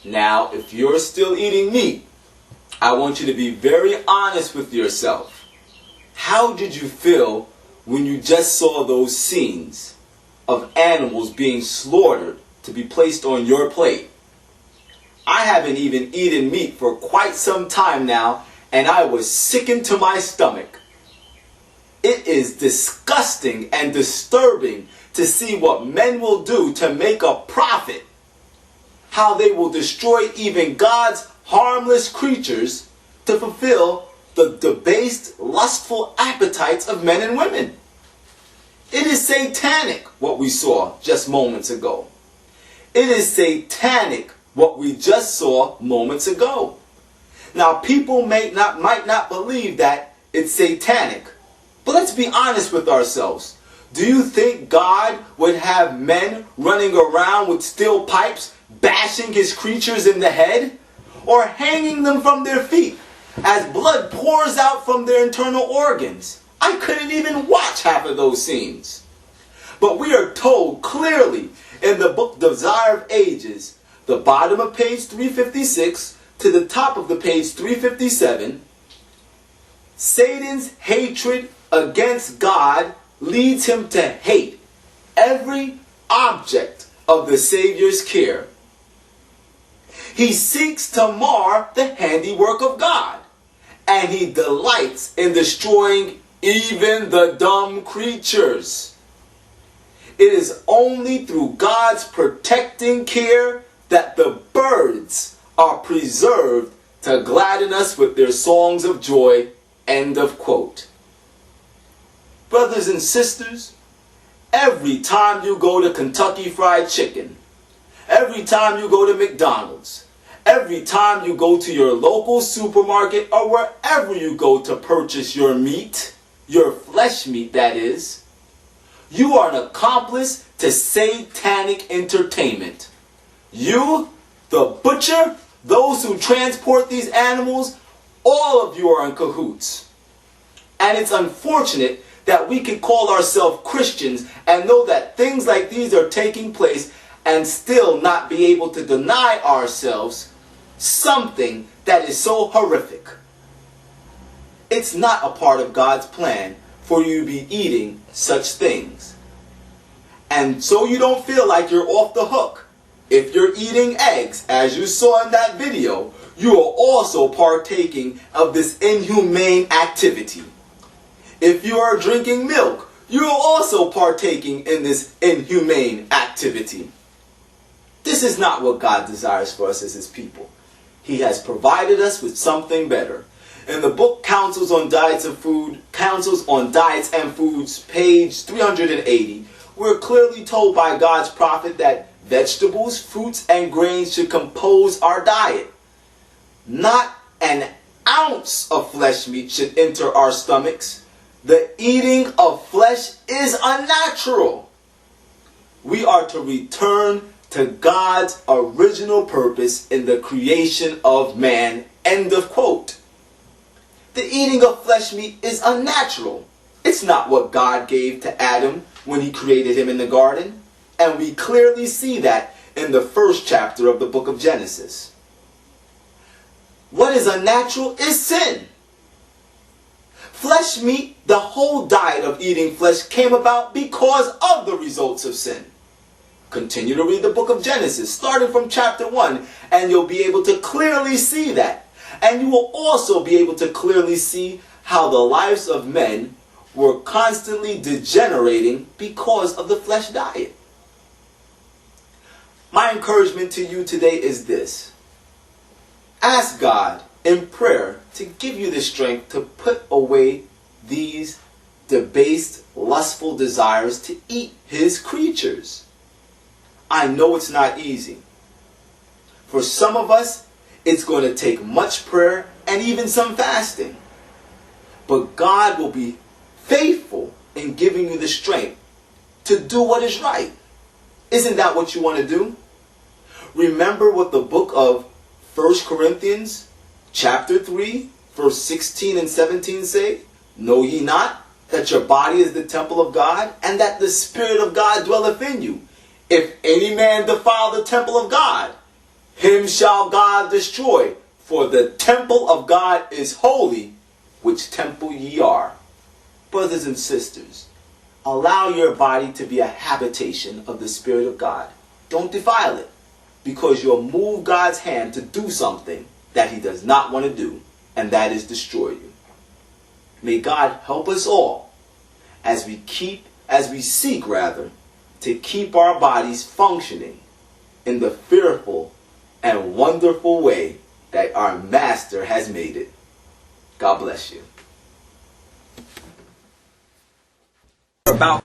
Now, if you're still eating meat, I want you to be very honest with yourself. How did you feel when you just saw those scenes of animals being slaughtered to be placed on your plate? I haven't even eaten meat for quite some time now, and I was sickened to my stomach. It is disgusting and disturbing to see what men will do to make a profit. How they will destroy even God's harmless creatures to fulfill the debased, lustful appetites of men and women. It is satanic what we saw just moments ago. It is satanic what we just saw moments ago. Now, people might not believe that it's satanic, but let's be honest with ourselves. Do you think God would have men running around with steel pipes, bashing his creatures in the head, or hanging them from their feet as blood pours out from their internal organs? I couldn't even watch half of those scenes. But we are told clearly in the book Desire of Ages, the bottom of page 356 to the top of the page 357, Satan's hatred against God leads him to hate every object of the Savior's care. He seeks to mar the handiwork of God, and he delights in destroying even the dumb creatures. It is only through God's protecting care that the birds are preserved to gladden us with their songs of joy. End of quote. Brothers and sisters, every time you go to Kentucky Fried Chicken, every time you go to McDonald's, every time you go to your local supermarket or wherever you go to purchase your meat, your flesh meat that is, you are an accomplice to satanic entertainment. You, the butcher, those who transport these animals, all of you are in cahoots. And it's unfortunate that we can call ourselves Christians and know that things like these are taking place and still not be able to deny ourselves something that is so horrific. It's not a part of God's plan for you to be eating such things. And so you don't feel like you're off the hook. If you're eating eggs, as you saw in that video, you are also partaking of this inhumane activity. If you are drinking milk, you are also partaking in this inhumane activity. This is not what God desires for us as his people. He has provided us with something better. In the book Counsels on Diets and Foods, page 380, we're clearly told by God's prophet that vegetables, fruits, and grains should compose our diet. Not an ounce of flesh meat should enter our stomachs. The eating of flesh is unnatural. We are to return to God's original purpose in the creation of man. End of quote. The eating of flesh meat is unnatural. It's not what God gave to Adam when he created him in the garden. And we clearly see that in the first chapter of the book of Genesis. What is unnatural is sin. Flesh meat, the whole diet of eating flesh came about because of the results of sin. Continue to read the book of Genesis, starting from chapter 1, and you'll be able to clearly see that. And you will also be able to clearly see how the lives of men were constantly degenerating because of the flesh diet. My encouragement to you today is this. Ask God in prayer to give you the strength to put away these debased, lustful desires to eat his creatures. I know it's not easy. For some of us, it's going to take much prayer and even some fasting. But God will be faithful in giving you the strength to do what is right. Isn't that what you want to do? Remember what the book of 1 Corinthians chapter 3, verse 16 and 17 say? Know ye not that your body is the temple of God, and that the Spirit of God dwelleth in you? If any man defile the temple of God, him shall God destroy. For the temple of God is holy, which temple ye are. Brothers and sisters, allow your body to be a habitation of the Spirit of God. Don't defile it, because you'll move God's hand to do something that he does not want to do, and that is destroy you. May God help us all as we seek to keep our bodies functioning in the fearful and wonderful way that our Master has made it. God bless you. About